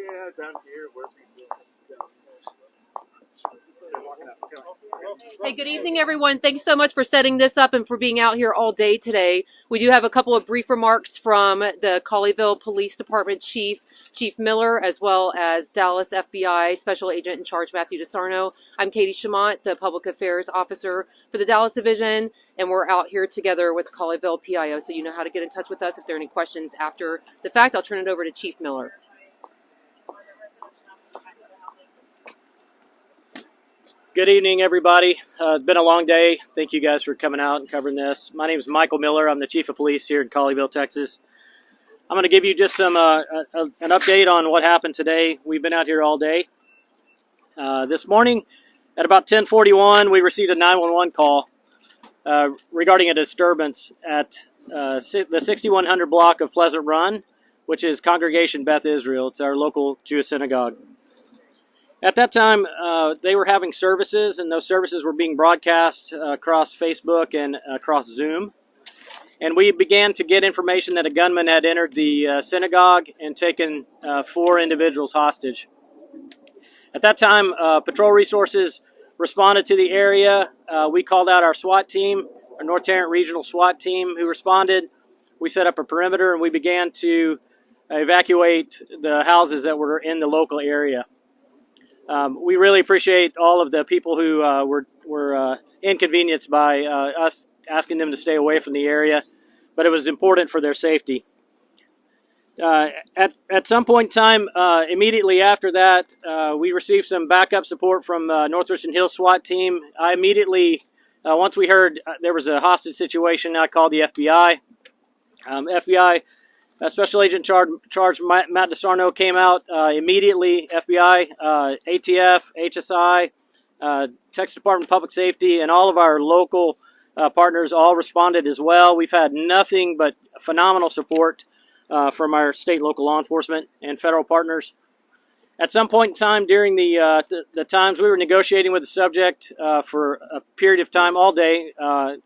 Yeah, down here where people. Hey, good evening, everyone. Thanks so much for setting this up and for being out here all day today. We do have a couple of brief remarks from the Colleyville Police Department Chief Miller, as well as Dallas FBI Special Agent in Charge Matthew DeSarno. I'm Katie Chamont, the Public Affairs Officer for the Dallas Division, and we're out here together with the Colleyville PIO, so you know how to get in touch with us if there are any questions after the fact. I'll turn it over to Chief Miller. Good evening, everybody. It's been a long day. Thank you guys for coming out and covering this. My name is Michael Miller. I'm the Chief of Police here in Colleyville, Texas. I'm going to give you just some an update on what happened today. We've been out here all day. This morning at about 10:41, we received a 911 call regarding a disturbance at the 6100 block of Pleasant Run, which is Congregation Beth Israel. It's our local Jewish synagogue. At that time, they were having services, and those services were being broadcast across Facebook and across Zoom. And we began to get information that a gunman had entered the synagogue and taken 4 individuals hostage. At that time, patrol resources responded to the area. We called out our SWAT team, our North Tarrant Regional SWAT team, who responded. We set up a perimeter, and we began to evacuate the houses that were in the local area. We really appreciate all of the people who were inconvenienced by us asking them to stay away from the area, but it was important for their safety. At some point in time, immediately after that, we received some backup support from North Richland Hills SWAT team. I immediately, once we heard there was a hostage situation, I called the FBI. FBI Special Agent Charge Matt DeSarno came out immediately. FBI, ATF, HSI, Texas Department of Public Safety, and all of our local partners all responded as well. We've had nothing but phenomenal support from our state and local law enforcement and federal partners. At some point in time during the times we were negotiating with the subject for a period of time all day,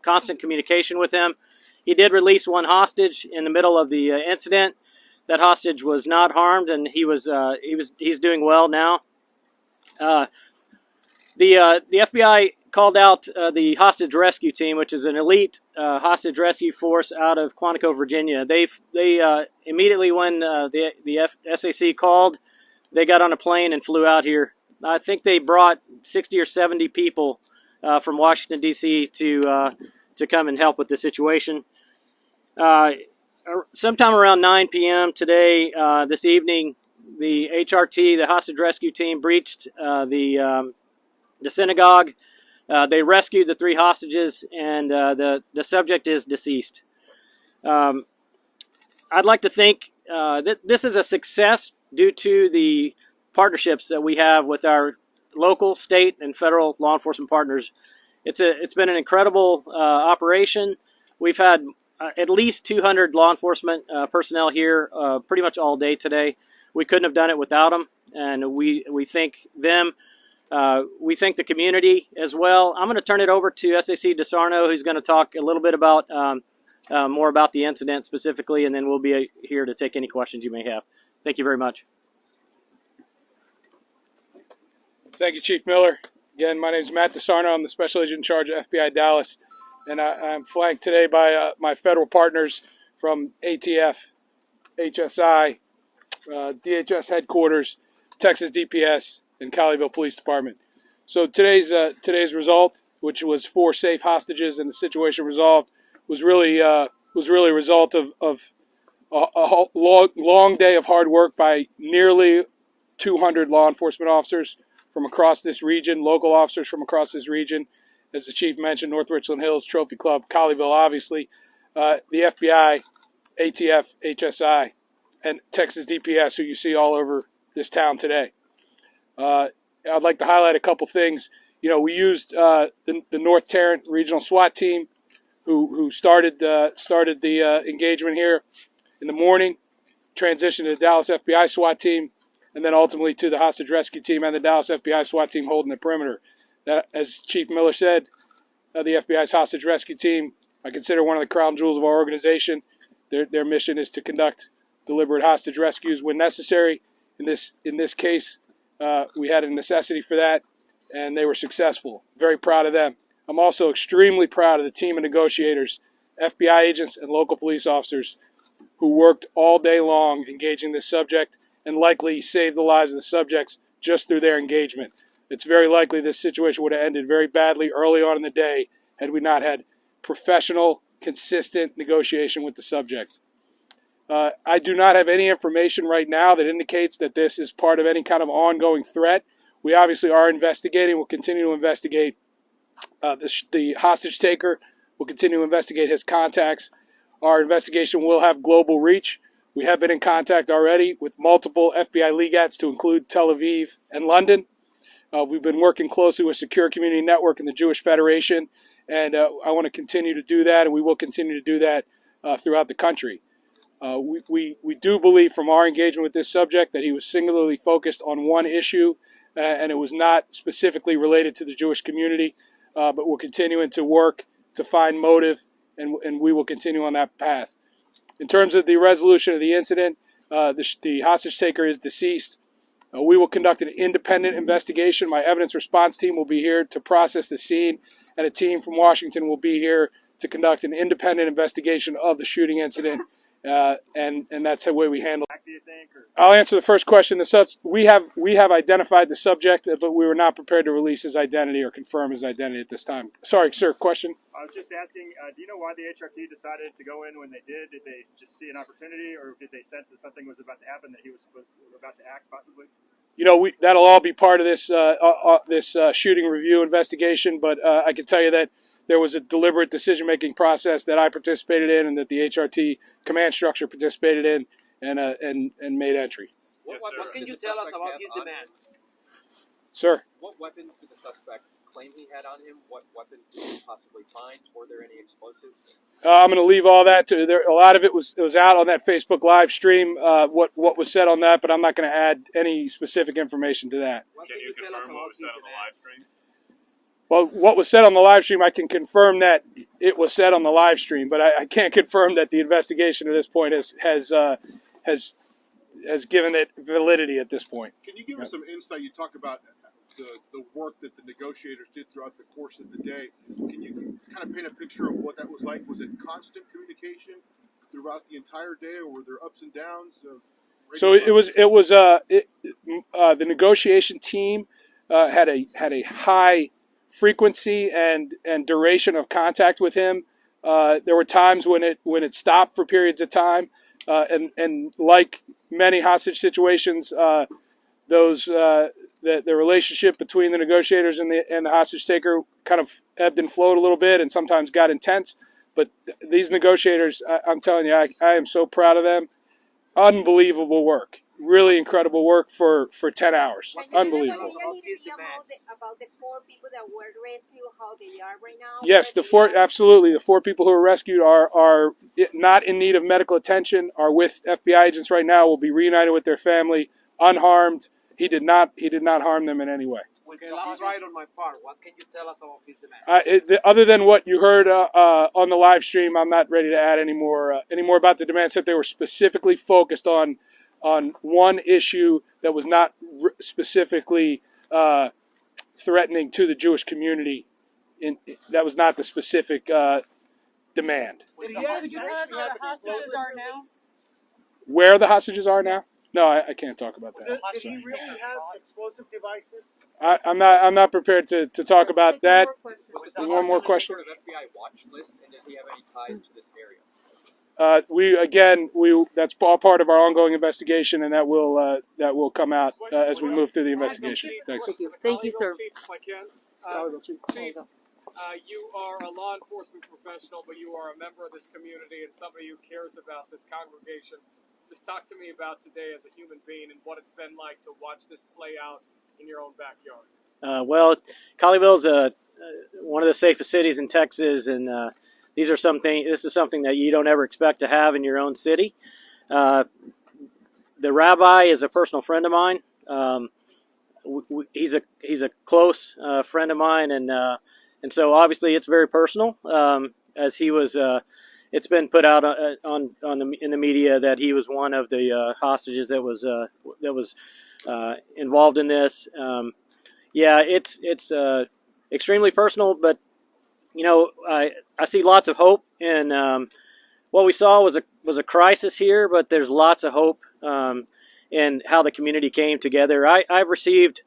constant communication with him. He did release one hostage in the middle of the incident. That hostage was not harmed, and he's doing well now. The FBI called out the hostage rescue team, which is an elite hostage rescue force out of Quantico, Virginia. They immediately when the SAC called, they got on a plane and flew out here. I think they brought 60 or 70 people from Washington D.C. to come and help with the situation. Sometime around 9 p.m. today, this evening, the HRT, the hostage rescue team, breached the synagogue. They rescued the 3 hostages, and the subject is deceased. I'd like to think that this is a success due to the partnerships that we have with our local, state, and federal law enforcement partners. It's been an incredible operation. We've had at least 200 law enforcement personnel here pretty much all day today. We couldn't have done it without them, and we thank them. We thank the community as well. I'm going to turn it over to SAC DeSarno, who's going to talk a little bit about more about the incident specifically, and then we'll be here to take any questions you may have. Thank you very much. Thank you, Chief Miller. Again, my name is Matt DeSarno. I'm the Special Agent in Charge of FBI Dallas, and I'm flanked today by my federal partners from ATF, HSI, DHS headquarters, Texas DPS, and Colleyville Police Department. So today's result, which was 4 safe hostages and the situation resolved, was really a result of a long day of hard work by nearly 200 law enforcement officers from across this region, local officers from across this region. As the chief mentioned, North Richland Hills, Trophy Club, Colleyville, obviously, the FBI, ATF, HSI, and Texas DPS, who you see all over this town today. I'd like to highlight a couple things. We used the North Tarrant Regional SWAT team, who started the engagement here in the morning, transitioned to the Dallas FBI SWAT team, and then ultimately to the hostage rescue team and the Dallas FBI SWAT team holding the perimeter. That, as Chief Miller said, the FBI's hostage rescue team, I consider one of the crown jewels of our organization. Their mission is to conduct deliberate hostage rescues when necessary In this case, we had a necessity for that, and they were successful. Very proud of them. I'm also extremely proud of the team of negotiators, FBI agents, and local police officers who worked all day long engaging this subject and likely saved the lives of the subjects just through their engagement. It's very likely this situation would have ended very badly early on in the day had we not had professional, consistent negotiation with the subject. I do not have any information right now that indicates that this is part of any kind of ongoing threat. We obviously are investigating. We'll continue to investigate the hostage taker. We'll continue to investigate his contacts. Our investigation will have global reach. We have been in contact already with multiple FBI legats to include Tel Aviv and London. We've been working closely with Secure Community Network and the Jewish Federation, and I want to continue to do that, and we will continue to do that throughout the country. We do believe from our engagement with this subject that he was singularly focused on one issue, and it was not specifically related to the Jewish community, but we're continuing to work to find motive, and we will continue on that path. In terms of the resolution of the incident, the hostage taker is deceased. We will conduct an independent investigation. My evidence response team will be here to process the scene, and a team from Washington will be here to conduct an independent investigation of the shooting incident, and that's the way we handle it. I'll answer the first question. We have identified the subject, but we were not prepared to release his identity or confirm his identity at this time. Sorry, sir, question? I was just asking, do you know why the HRT decided to go in when they did? Did they just see an opportunity, or did they sense that something was about to happen, that he was about to act, possibly? You know, that'll all be part of this shooting review investigation, but I can tell you that there was a deliberate decision-making process that I participated in and that the HRT command structure participated in and made entry. What can you tell us about his demands? Sir? What weapons did the suspect claim he had on him? What weapons did he possibly find? Were there any explosives? I'm going to leave all that to there. A lot of it was out on that Facebook live stream. What was said on that, but I'm not going to add any specific information to that. Can you confirm what was said on the live stream? Well, what was said on the live stream, I can confirm that it was said on the live stream, but I can't confirm that the investigation at this point has given it validity at this point. Can you give us some insight? You talk about the work that the negotiators did throughout the course of the day. Can you kind of paint a picture of what that was like? Was it constant communication throughout the entire day, or were there ups and downs? So the negotiation team had a high frequency and duration of contact with him. There were times when it stopped for periods of time, and like many hostage situations, the relationship between the negotiators and the hostage taker kind of ebbed and flowed a little bit, and sometimes got intense. But these negotiators, I'm telling you, I am so proud of them. Unbelievable work. Really incredible work for 10 hours. Unbelievable. About the 4 people that were rescued, how they are right now? Yes, the 4 people who were rescued are not in need of medical attention, are with FBI agents right now, will be reunited with their family, unharmed. He did not harm them in any way. Okay, last right on my part. What can you tell us about his demands? Other than what you heard on the live stream, I'm not ready to add any more about the demands. That they were specifically focused on one issue that was not specifically threatening to the Jewish community. That was not the specific demand. Where the hostages are now? No, I can't talk about that. Did he really have explosive devices? I'm not prepared to talk about that. One more question. Sort of FBI watch list, and does he have any ties to this area? That's all part of our ongoing investigation, and that will come out as we move through the investigation. Thanks. Thank you, sir. Chief, if I can. Chief, you are a law enforcement professional, but you are a member of this community and somebody who cares about this congregation. Just talk to me about today as a human being and what it's been like to watch this play out in your own backyard. Well, Colleyville's one of the safest cities in Texas, and this is something that you don't ever expect to have in your own city. The rabbi is a personal friend of mine. He's a close friend of mine, and so obviously it's very personal. As he was it's been put out in the media that he was one of the hostages that was involved in this. Yeah, it's extremely personal, but I see lots of hope, and what we saw was a crisis here, but there's lots of hope in how the community came together. I've received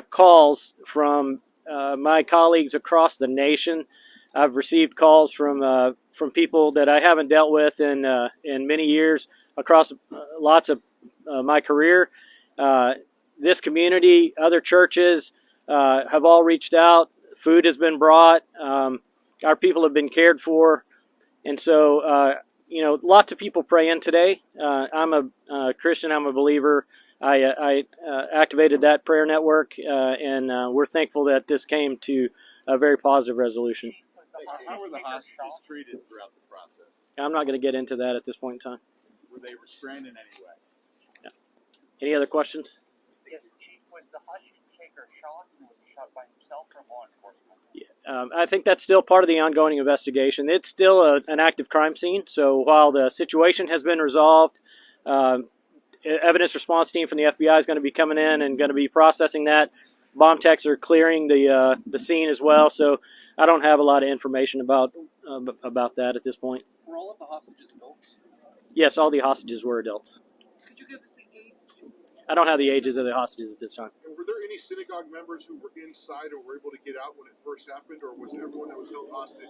calls from my colleagues across the nation. I've received calls from people that I haven't dealt with in many years across lots of my career. This community, other churches have all reached out. Food has been brought. Our people have been cared for. And so, lots of people pray in today. I'm a Christian. I'm a believer. I activated that prayer network, and we're thankful that this came to a very positive resolution. How were the hostages treated throughout the process? I'm not going to get into that at this point in time. Were they restrained in any way? Yeah. Any other questions? Yes, Chief, was the hostage taker shot, or was he shot by himself or law enforcement? Yeah. I think that's still part of the ongoing investigation. It's still an active crime scene, so while the situation has been resolved, evidence response team from the FBI is going to be coming in and going to be processing that. Bomb techs are clearing the scene as well, so I don't have a lot of information about that at this point. Were all of the hostages adults? Yes, all the hostages were adults. Could you give us the age? I don't have the ages of the hostages at this time. And were there any synagogue members who were inside or were able to get out when it first happened, or was everyone that was held hostage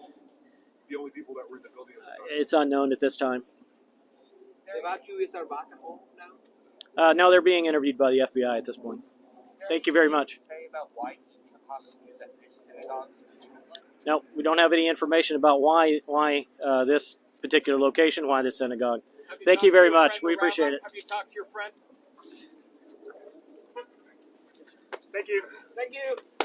the only people that were in the building at the time? It's unknown at this time. The evacuees are back at home now? No, they're being interviewed by the FBI at this point. Thank you very much. Say about why he took hostages at this synagogue? No, we don't have any information about why this particular location, why this synagogue. Thank you very much. We appreciate it. Have you talked to your friend? Thank you. Thank you.